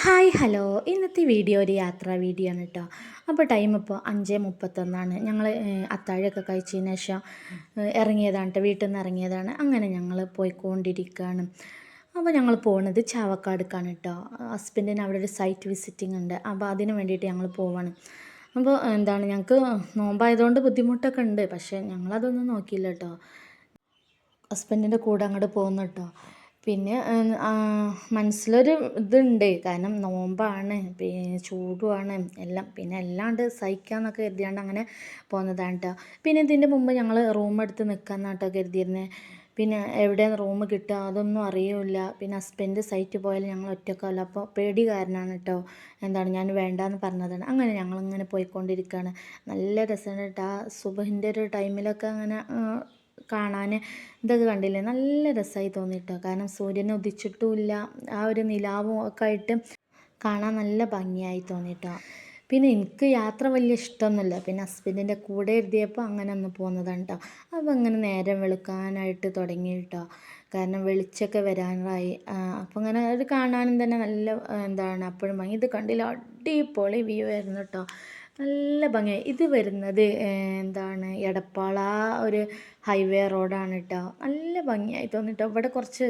Hi hello ഇന്നത്തെ video ഒരു യാത്രാ വീഡിയോ ആണ് കേട്ടോ. അപ്പോൾ ടൈം ഇപ്പോൾ 5:31 ഞങ്ങൾ അത്താഴമൊക്കെ കഴിച്ചതിന് ശേഷം ഇറങ്ങിയതാണ് കേട്ടോ, വീട്ടിൽ നിന്ന് ഇറങ്ങിയതാണ്. അങ്ങനെ ഞങ്ങൾ പോയിക്കൊണ്ടിരിക്കുകയാണ്. അപ്പോൾ ഞങ്ങൾ പോകുന്നത് ചാവക്കാടുക്കാണ് കേട്ടോ. ഹസ്ബൻഡിന് അവിടെ ഒരു സൈറ്റ് വിസിറ്റിംഗ് ഉണ്ട്, അപ്പോൾ അതിന് വേണ്ടിയിട്ട് ഞങ്ങൾ പോവാണ്. അപ്പോൾ ഞങ്ങൾക്ക് നോമ്പായതുകൊണ്ട് ബുദ്ധിമുട്ടൊക്കെ ഉണ്ട്, പക്ഷേ ഞങ്ങളതൊന്നും നോക്കിയില്ല കേട്ടോ. ഹസ്ബൻഡിൻ്റെ കൂടെ അങ്ങോട്ട് പോകുന്നു കേട്ടോ. പിന്നെ മനസ്സിലൊരു ഇതുണ്ട്, കാരണം നോമ്പാണ്, പിന്നെ ചൂടുമാണ് എല്ലാം, പിന്നെ എല്ലാണ്ട് സഹിക്കാമെന്നൊക്കെ കരുതിയാണ്ട് അങ്ങനെ പോകുന്നതാണ് കേട്ടോ. പിന്നെ ഇതിൻ്റെ മുമ്പ് ഞങ്ങൾ റൂം എടുത്ത് നിൽക്കാമെന്നാണ് കേട്ടോ കരുതിയിരുന്നത്. പിന്നെ എവിടെയാണ് റൂം കിട്ടുക അതൊന്നും അറിയില്ല. പിന്നെ ഹസ്ബൻഡ് സൈറ്റ് പോയാൽ ഞങ്ങൾ ഒറ്റക്കല്ല, അപ്പോൾ പേടി കാരണമാണ് കേട്ടോ ഞാൻ വേണ്ടാന്ന് പറഞ്ഞതാണ്. അങ്ങനെ ഞങ്ങളിങ്ങനെ പോയിക്കൊണ്ടിരിക്കുകയാണ്. നല്ല രസമാണ് കേട്ടോ. ആ സുബഹിൻ്റെ ഒരു ടൈമിലൊക്കെ അങ്ങനെ കാണാൻ ഇതൊക്കെ കണ്ടില്ലേ, നല്ല രസമായി തോന്നിട്ടോ. കാരണം സൂര്യൻ ഉദിച്ചിട്ടുമില്ല, ആ ഒരു നിലാവും ഒക്കെ ആയിട്ട് കാണാൻ നല്ല ഭംഗിയായി തോന്നിട്ടോ. പിന്നെ എനിക്ക് യാത്ര വലിയ ഇഷ്ടമൊന്നുമില്ല, പിന്നെ ഹസ്ബൻഡിൻ്റെ കൂടെ എഴുതിയപ്പോൾ അങ്ങനെ ഒന്ന് പോകുന്നതാണ് കേട്ടോ. അപ്പോൾ അങ്ങനെ നേരം വെളുക്കാനായിട്ട് തുടങ്ങി കേട്ടോ, കാരണം വെളിച്ചമൊക്കെ വരാനായി. അപ്പോൾ അങ്ങനെ അത് കാണാനും തന്നെ നല്ല അപ്പോഴും ഭംഗി. ഇത് കണ്ടില്ല, അടിപൊളി വ്യൂ ആയിരുന്നു കേട്ടോ, നല്ല ഭംഗിയായി. ഇത് വരുന്നത് എടപ്പാള ഒരു ഹൈവേ റോഡാണ് കേട്ടോ. നല്ല ഭംഗിയായി തോന്നിട്ടോ. ഇവിടെ കുറച്ച്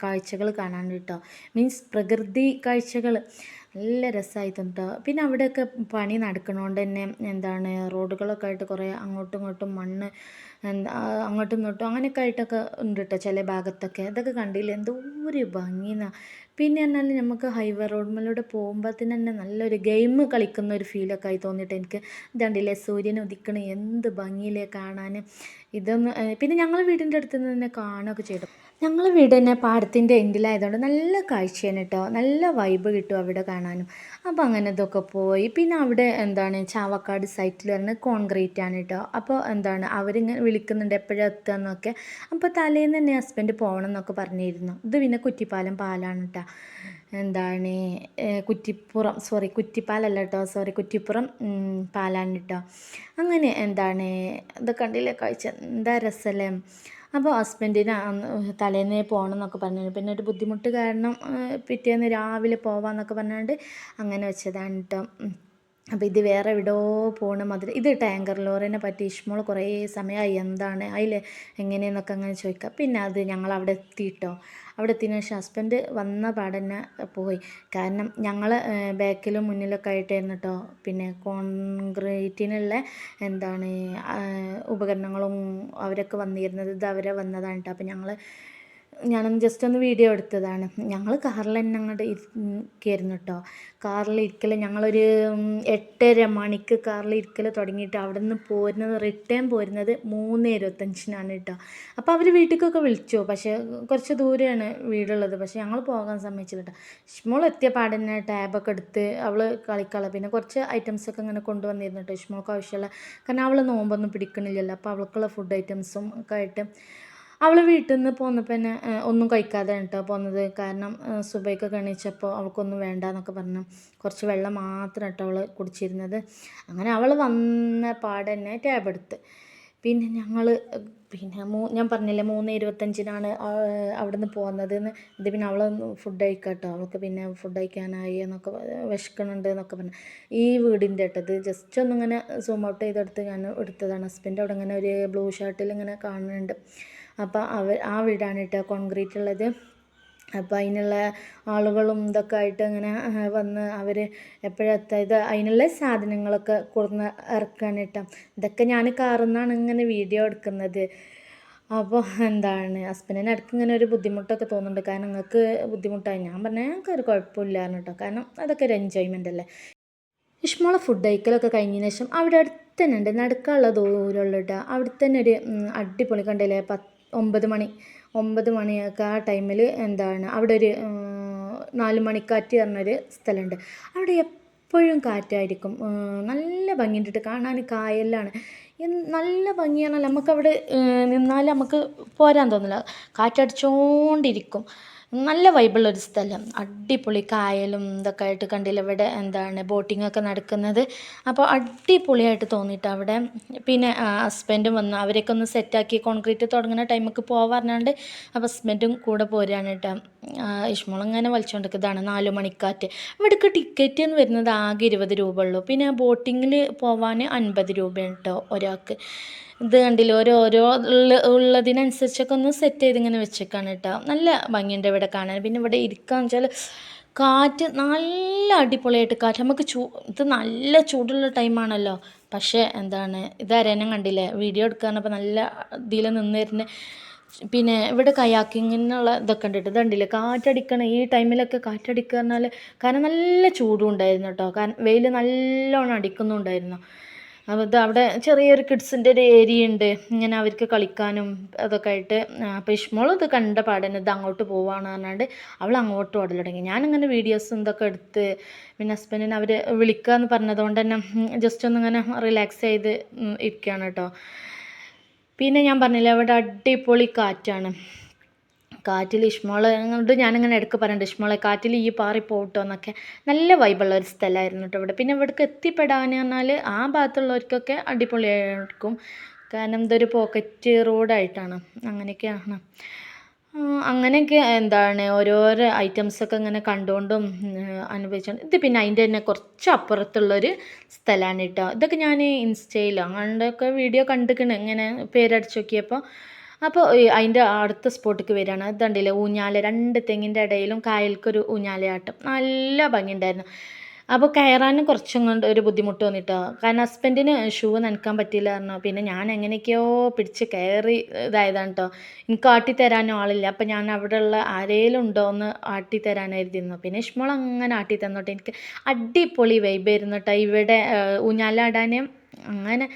കാഴ്ചകൾ കാണാനുണ്ട് കേട്ടോ, മീൻസ് പ്രകൃതി കാഴ്ചകൾ നല്ല രസമായി തോന്നിട്ടോ. പിന്നെ അവിടെയൊക്കെ പണി നടക്കണോണ്ട് തന്നെ റോഡുകളൊക്കെ ആയിട്ട് കുറേ അങ്ങോട്ടും ഇങ്ങോട്ടും മണ്ണ് അങ്ങോട്ടും ഇങ്ങോട്ടും അങ്ങനെയൊക്കെ ആയിട്ടൊക്കെ ഉണ്ട് കേട്ടോ ചില ഭാഗത്തൊക്കെ. ഇതൊക്കെ കണ്ടില്ലേ, എന്തോ ഒരു ഭംഗിന്നാ. പിന്നെ പറഞ്ഞാൽ നമുക്ക് ഹൈവേ റോഡിലൂടെ പോകുമ്പോൾ തന്നെ നല്ലൊരു ഗെയിം കളിക്കുന്ന ഒരു ഫീലൊക്കെ ആയി തോന്നിയിട്ട് എനിക്ക്. ഇതുണ്ടല്ലേ സൂര്യൻ ഉദിക്കണ, എന്ത് ഭംഗിയിലേ കാണാൻ. പിന്നെ ഞങ്ങൾ വീടിൻ്റെ അടുത്ത് നിന്ന് തന്നെ കാണുകയൊക്കെ ചെയ്തു. ഞങ്ങൾ വീട് തന്നെ പാടത്തിൻ്റെ എൻഡിലായതുകൊണ്ട് നല്ല കാഴ്ചയാണ് കേട്ടോ, നല്ല വൈബ് കിട്ടും അവിടെ കാണാനും. അപ്പോൾ അങ്ങനെ ഇതൊക്കെ പോയി. പിന്നെ അവിടെ ചാവക്കാട് സൈറ്റിൽ പറഞ്ഞ് കോൺക്രീറ്റ് ആണ് കേട്ടോ. അപ്പോൾ അവരിങ്ങനെ വിളിക്കുന്നുണ്ട് എപ്പോഴാണ് എത്തുക എന്നൊക്കെ. അപ്പോൾ തലേന്ന് തന്നെ ഹസ്ബൻഡ് പോകണം എന്നൊക്കെ പറഞ്ഞിരുന്നു. ഇത് പിന്നെ കുറ്റിപ്പാലം പാലാണ് കേട്ടോ. കുറ്റിപ്പാലല്ല കേട്ടോ, കുറ്റിപ്പുറം പാലാണ് കേട്ടോ. അങ്ങനെ ഇതൊക്കെ കണ്ടില്ലേ കാഴ്ച, എന്താ രസമല്ലേ. അപ്പോൾ ഹസ്ബൻഡിന് തലേന്ന് പോകണം എന്നൊക്കെ പറഞ്ഞു. പിന്നെ ഒരു ബുദ്ധിമുട്ട് കാരണം പിറ്റേന്ന് രാവിലെ പോവാമെന്നൊക്കെ പറഞ്ഞുകൊണ്ട് അങ്ങനെ വെച്ചതാണ് കേട്ടോ. അപ്പോൾ ഇത് വേറെ എവിടെയോ പോകണ മാതിരി. ഇത് ടാങ്കർ ലോറിനെ പറ്റി ഇഷ്മോൾ കുറേ സമയമായി അതിൽ എങ്ങനെയെന്നൊക്കെ അങ്ങനെ ചോദിക്കുക. പിന്നെ അത് ഞങ്ങൾ അവിടെ എത്തിയിട്ടോ. അവിടെ എത്തിയതിനു ശേഷം ഹസ്ബൻഡ് വന്ന പാടന്നെ പോയി, കാരണം ഞങ്ങൾ ബാക്കിലും മുന്നിലൊക്കെ ആയിട്ടായിരുന്നു കേട്ടോ. പിന്നെ കോൺക്രീറ്റിനുള്ള ഉപകരണങ്ങളും അവരൊക്കെ വന്നിരുന്നത്, ഇത് അവരെ വന്നതാണ് കേട്ടോ. അപ്പോൾ ഞാനൊന്ന് ജസ്റ്റ് ഒന്ന് വീഡിയോ എടുത്തതാണ്. ഞങ്ങൾ കാറിൽ തന്നെ അങ്ങോട്ട് ഇരിക്കുകയായിരുന്നു കേട്ടോ. കാറിൽ ഇരിക്കൽ ഞങ്ങളൊരു 8:30 മണിക്ക് കാറിൽ ഇരിക്കൽ തുടങ്ങിയിട്ട് അവിടെ നിന്ന് റിട്ടേൺ പോരുന്നത് 3:25 കേട്ടോ. അപ്പോൾ അവർ വീട്ടിലേക്കൊക്കെ വിളിച്ചു, പക്ഷേ കുറച്ച് ദൂരെയാണ് വീടുള്ളത്, പക്ഷേ ഞങ്ങൾ പോകാൻ സമ്മതിച്ചില്ല കേട്ടോ. ഇഷ്മോൾ എത്തിയ പാടന്നെ ടാബൊക്കെ എടുത്ത് അവൾ കളിക്കള, പിന്നെ കുറച്ച് ഐറ്റംസൊക്കെ ഇങ്ങനെ കൊണ്ടുവന്നിരുന്നു കേട്ടോ ഇഷ്മോൾക്ക് ആവശ്യമുള്ള. കാരണം അവൾ നോമ്പൊന്നും പിടിക്കണില്ലല്ലോ, അപ്പോൾ അവൾക്കുള്ള ഫുഡ് ഐറ്റംസും ഒക്കെ ആയിട്ട് അവൾ വീട്ടിൽ നിന്ന് പോന്നപ്പോൾ തന്നെ ഒന്നും കഴിക്കാതെ കേട്ടോ പോന്നത്. കാരണം സുബൈക്കൊക്കെ എണീച്ചപ്പോൾ അവൾക്കൊന്നും വേണ്ട എന്നൊക്കെ പറഞ്ഞു കുറച്ച് വെള്ളം മാത്രം കേട്ടോ അവൾ കുടിച്ചിരുന്നത്. അങ്ങനെ അവൾ വന്ന പാടന്നെ ടാബ് എടുത്ത്. പിന്നെ ഞാൻ പറഞ്ഞില്ലേ 3:25 അവിടെ നിന്ന് പോകുന്നതെന്ന്. ഇത് പിന്നെ അവൾ ഫുഡ് കഴിക്കാട്ടോ, അവൾക്ക് പിന്നെ ഫുഡ് കഴിക്കാനായി എന്നൊക്കെ വിശക്കണുണ്ട് എന്നൊക്കെ പറഞ്ഞു. ഈ വീടിൻ്റെ ഇത് ജസ്റ്റ് ഒന്നിങ്ങനെ സൂം ഔട്ട് ചെയ്തെടുത്ത് ഞാൻ എടുത്തതാണ്. ഹസ്ബൻഡ് അവിടെ ഇങ്ങനെ ഒരു ബ്ലൂ ഷർട്ടിൽ ഇങ്ങനെ കാണുന്നുണ്ട്. അപ്പോൾ ആ വീടാണ് കേട്ടോ കോൺക്രീറ്റ് ഉള്ളത്. അപ്പോൾ അതിനുള്ള ആളുകളും ഇതൊക്കെ ആയിട്ട് ഇങ്ങനെ വന്ന് അവർ എപ്പോഴെത്തായത് അതിനുള്ള സാധനങ്ങളൊക്കെ കൊടുന്ന് ഇറക്കാൻ കേട്ടോ. ഇതൊക്കെ ഞാൻ കാറിൽ നിന്നാണ് ഇങ്ങനെ വീഡിയോ എടുക്കുന്നത്. അപ്പോൾ ഹസ്ബൻഡിന് ഇടയ്ക്ക് ഇങ്ങനെ ഒരു ബുദ്ധിമുട്ടൊക്കെ തോന്നുന്നുണ്ട്, കാരണം നിങ്ങൾക്ക് ബുദ്ധിമുട്ടായി. ഞാൻ പറഞ്ഞാൽ ഞങ്ങൾക്കൊരു കുഴപ്പമില്ലായിരുന്നു കേട്ടോ, കാരണം അതൊക്കെ ഒരു എൻജോയ്മെൻ്റ് അല്ലേ. ഇഷ്മോളെ ഫുഡ് കഴിക്കലൊക്കെ കഴിഞ്ഞതിന് ശേഷം അവിടെ അടുത്ത് തന്നെ ഉണ്ട്, നടക്കാനുള്ള ദൂരമുള്ള കേട്ടോ. അവിടെ തന്നെ ഒരു അടിപൊളി കണ്ടില്ലേ 9 മണിയൊക്കെ ആ ടൈമിൽ അവിടെ ഒരു 4 മണിക്കാറ്റ് പറഞ്ഞൊരു സ്ഥലമുണ്ട്. അവിടെ എപ്പോഴും കാറ്റായിരിക്കും, നല്ല ഭംഗിയുണ്ട് കാണാൻ. കായലിലാണ്, നല്ല ഭംഗിയാണല്ലോ. നമുക്കവിടെ നിന്നാൽ നമുക്ക് പോരാൻ തോന്നില്ല, കാറ്റടിച്ചുകൊണ്ടിരിക്കും. നല്ല വൈബുള്ളൊരു സ്ഥലം, അടിപൊളി കായലും ഇതൊക്കെ ആയിട്ട് കണ്ടില്ല ഇവിടെ ബോട്ടിങ്ങൊക്കെ നടക്കുന്നത്. അപ്പോൾ അടിപൊളിയായിട്ട് തോന്നിയിട്ട് അവിടെ. പിന്നെ ഹസ്ബൻഡും വന്നു, അവരെയൊക്കെ ഒന്ന് സെറ്റാക്കി കോൺക്രീറ്റ് തുടങ്ങുന്ന ടൈമൊക്കെ പറഞ്ഞാണ്ട് അപ്പോൾ ഹസ്ബൻഡും കൂടെ പോരുകയാണ് കേട്ടോ. ഇഷ്മോളിങ്ങനെ വലിച്ചുകൊണ്ടിരിക്കുന്നതാണ് 4 മണിക്കാറ്റ്. ഇവിടേക്ക് ടിക്കറ്റ് എന്ന് വരുന്നത് ആകെ 20 രൂപ ഉള്ളൂ. പിന്നെ ബോട്ടിങ്ങിൽ പോവാൻ 50 രൂപയാണ് കേട്ടോ ഒരാൾക്ക്. ഇത് കണ്ടില്ല ഓരോരോ ഉള്ളതിനനുസരിച്ചൊക്കെ ഒന്ന് സെറ്റ് ചെയ്ത് ഇങ്ങനെ വെച്ചേക്കാണ് കേട്ടോ. നല്ല ഭംഗിയുണ്ട് ഇവിടെ കാണാൻ. പിന്നെ ഇവിടെ ഇരിക്കാന്ന് വെച്ചാൽ കാറ്റ് നല്ല അടിപൊളിയായിട്ട് കാറ്റ്. നമുക്ക് ഇത് നല്ല ചൂടുള്ള ടൈമാണല്ലോ, പക്ഷേ ഇത് അരേനം കണ്ടില്ലേ വീഡിയോ എടുക്കാന്നപ്പോൾ നല്ല ഇതിൽ നിന്നിരുന്ന്. പിന്നെ ഇവിടെ കയാക്കിങ്ങിനുള്ള ഇതൊക്കെ ഉണ്ട്. ഇത് കണ്ടില്ലേ കാറ്റടിക്കണം ഈ ടൈമിലൊക്കെ കാറ്റടിക്കുക പറഞ്ഞാൽ, കാരണം നല്ല ചൂടും ഉണ്ടായിരുന്നു കേട്ടോ. കാരണം വെയിൽ നല്ലോണം അടിക്കുന്നുണ്ടായിരുന്നു. അപ്പോൾ അവിടെ ചെറിയൊരു കിഡ്സിൻ്റെ ഒരു ഏരിയ ഉണ്ട്, ഇങ്ങനെ അവർക്ക് കളിക്കാനും അതൊക്കെ ആയിട്ട്. അപ്പോൾ ഇഷ്മോളും ഇത് കണ്ട പാടന്നെ ഇത് അങ്ങോട്ട് പോവാണ് പറഞ്ഞാണ്ട് അവൾ അങ്ങോട്ട് ഓടൽ തുടങ്ങി. ഞാനിങ്ങനെ വീഡിയോസും ഇതൊക്കെ എടുത്ത്, പിന്നെ ഹസ്ബൻഡിനെ അവർ വിളിക്കാമെന്ന് പറഞ്ഞതുകൊണ്ട് തന്നെ ജസ്റ്റ് ഒന്നിങ്ങനെ റിലാക്സ് ചെയ്ത് ഇരിക്കുകയാണ് കേട്ടോ. പിന്നെ ഞാൻ പറഞ്ഞില്ലേ അവിടെ അടിപൊളി കാറ്റാണ്. കാറ്റിൽ ഇഷ്മോളെ കൊണ്ട് ഞാനിങ്ങനെ ഇടയ്ക്ക് പറയുന്നുണ്ട്, ഇഷ്മോളെ കാറ്റിൽ ഈ പാറി പോകട്ടോ എന്നൊക്കെ. നല്ല വൈബുള്ള ഒരു സ്ഥലമായിരുന്നു കേട്ടോ ഇവിടെ. പിന്നെ ഇവിടേക്ക് എത്തിപ്പെടാൻ പറഞ്ഞാൽ ആ ഭാഗത്തുള്ളവർക്കൊക്കെ അടിപൊളിയായിരിക്കും, കാരണം ഇതൊരു പോക്കറ്റ് റോഡായിട്ടാണ്. അങ്ങനെയൊക്കെയാണ്. അങ്ങനെയൊക്കെ ഓരോരോ ഐറ്റംസൊക്കെ ഇങ്ങനെ കണ്ടുകൊണ്ടും അനുഭവിച്ചുകൊണ്ട്. ഇത് പിന്നെ അതിൻ്റെ തന്നെ കുറച്ച് അപ്പുറത്തുള്ളൊരു സ്ഥലമാണ് കേട്ടോ. ഇതൊക്കെ ഞാൻ ഇൻസ്റ്റയിലോ അങ്ങനെയൊക്കെ വീഡിയോ കണ്ടിരിക്കണ്, ഇങ്ങനെ പേരടിച്ച് നോക്കിയപ്പോൾ. അപ്പോൾ അതിൻ്റെ അടുത്ത സ്പോട്ടിലേക്ക് വരികയാണ്. ഇതുണ്ടല്ലേ ഊഞ്ഞാല, 2 തെങ്ങിൻ്റെ ഇടയിലും കായൽക്കൊരു ഊഞ്ഞാലയാട്ടം, നല്ല ഭംഗിയുണ്ടായിരുന്നു. അപ്പോൾ കയറാനും കുറച്ചും കൊണ്ട് ഒരു ബുദ്ധിമുട്ട് തോന്നിട്ടോ, കാരണം ഹസ്ബൻഡിന് ഷൂ നനക്കാൻ പറ്റിയില്ല പറഞ്ഞു. പിന്നെ ഞാൻ എങ്ങനെയൊക്കെയോ പിടിച്ച് കയറി ഇതായതാണ് കേട്ടോ. എനിക്ക് ആട്ടിത്തരാനും ആളില്ല, അപ്പോൾ ഞാൻ അവിടെയുള്ള ആരേലും ഉണ്ടോ എന്ന് ആട്ടിത്തരാനായിരുന്നു. പിന്നെ ഇഷ്മോൾ അങ്ങനെ ആട്ടി തന്നോട്ടെ. എനിക്ക് അടിപൊളി വൈബായിരുന്നു കേട്ടോ ഇവിടെ ഊഞ്ഞാലാടാൻ. അങ്ങനെ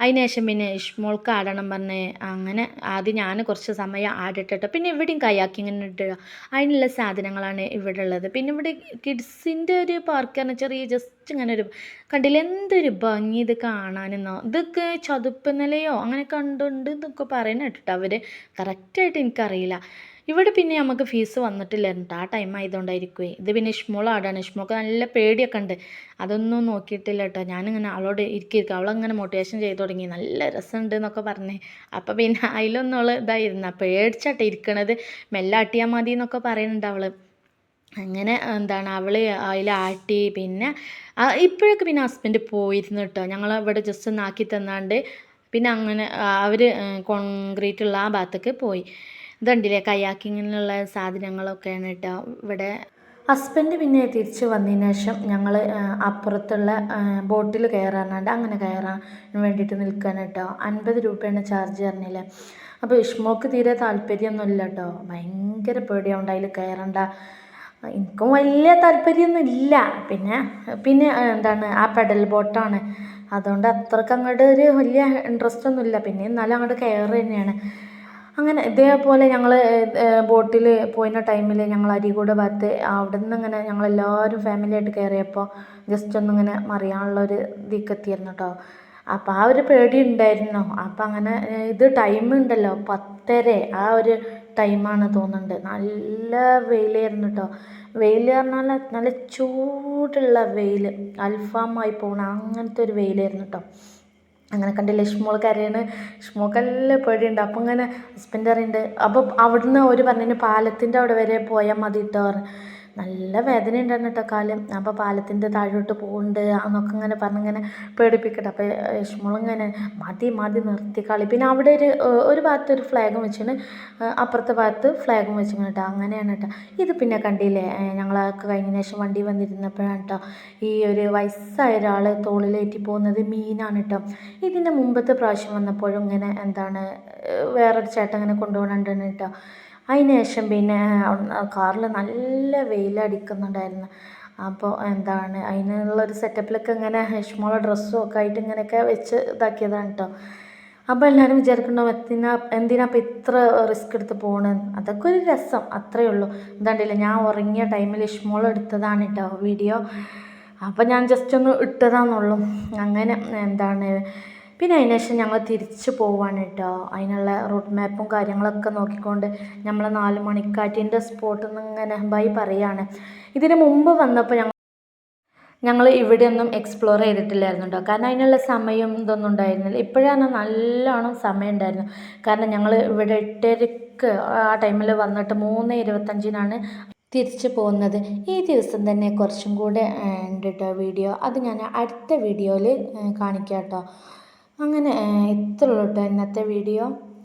അതിന് ശേഷം പിന്നെ ഇഷ്മോൾക്ക് ആടണം പറഞ്ഞ് അങ്ങനെ ആദ്യം ഞാൻ കുറച്ച് സമയം ആടിട്ടോ. പിന്നെ ഇവിടെയും കയാക്കിങ്ങനെ ഇട്ടുക, അതിനുള്ള സാധനങ്ങളാണ് ഇവിടെ ഉള്ളത്. പിന്നെ ഇവിടെ കിഡ്സിൻ്റെ ഒരു പാർക്കാണ്, ചെറിയ ജസ്റ്റ് ഇങ്ങനെ ഒരു കണ്ടില്ല എന്തൊരു ഭംഗി ഇത് കാണാനെന്നോ. ഇതൊക്കെ ചതുപ്പ് നിലയോ അങ്ങനെ കണ്ടുണ്ട് എന്നൊക്കെ പറയുന്നത് കേട്ടോ അവർ. കറക്റ്റായിട്ട് എനിക്കറിയില്ല. ഇവിടെ പിന്നെ നമുക്ക് ഫീസ് വന്നിട്ടില്ലായിരുന്നു ആ ടൈം ആയതുകൊണ്ടായിരിക്കുമേ. ഇത് പിന്നെ ഇഷ്മോൾ ആടാണ്, ഇഷ്മോൾക്ക് നല്ല പേടിയൊക്കെ ഉണ്ട്, അതൊന്നും നോക്കിയിട്ടില്ല കേട്ടോ. ഞാനിങ്ങനെ അവളോട് ഇരിക്കും, അവളങ്ങനെ മോട്ടിവേഷൻ ചെയ്ത് തുടങ്ങി, നല്ല രസമുണ്ട് എന്നൊക്കെ പറഞ്ഞേ. അപ്പോൾ പിന്നെ അതിലൊന്നും അവൾ ഇതായിരുന്നു, പേടിച്ചാട്ടെ ഇരിക്കണത്, മെല്ലാട്ടിയാൽ മതി എന്നൊക്കെ പറയുന്നുണ്ട് അവൾ. അങ്ങനെ അവൾ അതിലാട്ടി. പിന്നെ ഇപ്പോഴൊക്കെ പിന്നെ ഹസ്ബൻഡ് പോയിരുന്നു കേട്ടോ, ഞങ്ങൾ ഇവിടെ ജസ്റ്റ് ഒന്ന് ആക്കി തന്നാണ്ട് പിന്നെ അങ്ങനെ അവർ കോൺക്രീറ്റ് ഉള്ള ആ ഭാഗത്തേക്ക് പോയി. ഇതുണ്ടല്ലേ കയാക്കിങ്ങിനുള്ള സാധനങ്ങളൊക്കെയാണ് കേട്ടോ ഇവിടെ. ഹസ്ബൻഡ് പിന്നെ തിരിച്ച് വന്നതിന് ശേഷം ഞങ്ങൾ അപ്പുറത്തുള്ള ബോട്ടിൽ കയറാനാണ്ട് അങ്ങനെ കയറാൻ വേണ്ടിയിട്ട് നിൽക്കാൻ കേട്ടോ. 50 രൂപയാണ് ചാർജ് പറഞ്ഞില്ലേ. അപ്പോൾ ഇഷ്മോക്ക് തീരെ താല്പര്യമൊന്നുമില്ല കേട്ടോ, ഭയങ്കര പേടിയാവുണ്ട് അതിൽ കയറണ്ട. എനിക്കും വലിയ താല്പര്യമൊന്നും ഇല്ല. പിന്നെ ആ പെഡൽ ബോട്ടാണ്, അതുകൊണ്ട് അത്രയ്ക്ക് അങ്ങോട്ട് ഒരു വലിയ ഇൻട്രസ്റ്റ് ഒന്നുമില്ല. പിന്നെ എന്നാലും അങ്ങോട്ട് കയറ് തന്നെയാണ്. അങ്ങനെ ഇതേപോലെ ഞങ്ങൾ ബോട്ടിൽ പോയിരുന്ന ടൈമിൽ ഞങ്ങൾ അരീക്കോട് ഭാഗത്ത് അവിടെ നിന്ന് ഇങ്ങനെ ഞങ്ങളെല്ലാവരും ഫാമിലിയായിട്ട് കയറിയപ്പോൾ ജസ്റ്റ് ഒന്നിങ്ങനെ മറിയാനുള്ളൊരു ഇതിലേക്ക് എത്തിയിരുന്നു കേട്ടോ. അപ്പോൾ ആ ഒരു പേടി ഉണ്ടായിരുന്നു. അപ്പം അങ്ങനെ ഇത് ടൈം ഉണ്ടല്ലോ 10:30 ആ ഒരു ടൈമാണ് തോന്നുന്നുണ്ട്. നല്ല വെയിലായിരുന്നു കേട്ടോ. വെയിൽ പറഞ്ഞാൽ നല്ല ചൂടുള്ള വെയിൽ, അൽഫാമായി പോകണം അങ്ങനത്തെ ഒരു വെയിലായിരുന്നു കേട്ടോ. അങ്ങനെ കണ്ടില്ല ഇഷ്മോൾ കരയാണ്, ഇഷ്മോൾക്കെല്ലാം പേടിയുണ്ട്. അപ്പം ഇങ്ങനെ ഹസ്ബൻഡ് പറയുന്നുണ്ട്, അപ്പോൾ അവിടുന്ന് ഒരു പറഞ്ഞതിന് പാലത്തിൻ്റെ അവിടെ വരെ പോയാൽ മതി കേട്ടോ പറഞ്ഞു. നല്ല വേദന ഉണ്ടായിരുന്നു കേട്ടോ കാലം. അപ്പോൾ പാലത്തിൻ്റെ താഴോട്ട് പോകുന്നുണ്ട് എന്നൊക്കെ ഇങ്ങനെ പറഞ്ഞിങ്ങനെ പേടിപ്പിക്കട്ടെ. അപ്പോൾ ഇഷ്മോളിങ്ങനെ മതി നിർത്തി കളി. പിന്നെ അവിടെ ഒരു ഭാഗത്ത് ഒരു ഫ്ലാഗും വെച്ചിന്, അപ്പുറത്തെ ഭാഗത്ത് ഫ്ലാഗും വെച്ചിങ്ങനെ കേട്ടോ. അങ്ങനെയാണ് കേട്ടോ. ഇത് പിന്നെ കണ്ടില്ലേ ഞങ്ങളൊക്കെ കഴിഞ്ഞ ശേഷം വണ്ടി വന്നിരുന്നപ്പോഴാണ് കേട്ടോ ഈ ഒരു വയസ്സായ ഒരാൾ തോളിലേറ്റി പോകുന്നത് മീനാണ് കേട്ടോ. ഇതിൻ്റെ മുമ്പത്തെ പ്രാവശ്യം വന്നപ്പോഴും ഇങ്ങനെ വേറൊരു ചേട്ടൻ ഇങ്ങനെ കൊണ്ടുപോകണുണ്ടെന്ന് കേട്ടോ. അതിന് ശേഷം പിന്നെ കാറിൽ നല്ല വെയിലടിക്കുന്നുണ്ടായിരുന്നു. അപ്പോൾ അതിനുള്ളൊരു സെറ്റപ്പിലൊക്കെ ഇങ്ങനെ ഇഷ്മോളെ ഡ്രസ്സും ഒക്കെ ആയിട്ട് ഇങ്ങനെയൊക്കെ വെച്ച് ഇതാക്കിയതാണ് കേട്ടോ. അപ്പോൾ എല്ലാവരും വിചാരിക്കണ്ടാവും എന്തിനാ അപ്പോൾ ഇത്ര റിസ്ക് എടുത്ത് പോകണമെന്ന്. അതൊക്കെ ഒരു രസം, അത്രയേ ഉള്ളൂ. എന്താണ്ടില്ല ഞാൻ ഉറങ്ങിയ ടൈമിൽ ഇഷ്മോൾ എടുത്തതാണ് കേട്ടോ വീഡിയോ. അപ്പോൾ ഞാൻ ജസ്റ്റ് ഒന്ന് ഇട്ടതാണെന്നുള്ളൂ. അങ്ങനെ പിന്നെ അതിന് ശേഷം ഞങ്ങൾ തിരിച്ച് പോവാണ് കേട്ടോ. അതിനുള്ള റൂട്ട് മാപ്പും കാര്യങ്ങളൊക്കെ നോക്കിക്കൊണ്ട് നമ്മൾ 4 മണിക്കാറ്റിൻ്റെ സ്പോട്ടിൽ നിന്ന് ഇങ്ങനെ ബൈ പറയാണ്. ഇതിന് മുമ്പ് വന്നപ്പോൾ ഞങ്ങൾ ഇവിടെയൊന്നും എക്സ്പ്ലോർ ചെയ്തിട്ടില്ലായിരുന്നു കേട്ടോ. കാരണം അതിനുള്ള സമയം ഇതൊന്നും ഉണ്ടായിരുന്നില്ല. ഇപ്പോഴാണ് നല്ലോണം സമയം ഉണ്ടായിരുന്നു. കാരണം ഞങ്ങൾ ഇവിടെ 8:30 ആ ടൈമിൽ വന്നിട്ട് 3:25 തിരിച്ചു പോകുന്നത്. ഈ ദിവസം തന്നെ കുറച്ചും കൂടെ ഉണ്ട് കേട്ടോ വീഡിയോ. അത് ഞാൻ അടുത്ത വീഡിയോയിൽ കാണിക്കാം കേട്ടോ. അങ്ങനെ ഇത്രയുള്ളൂ കേട്ടോ ഇന്നത്തെ വീഡിയോ.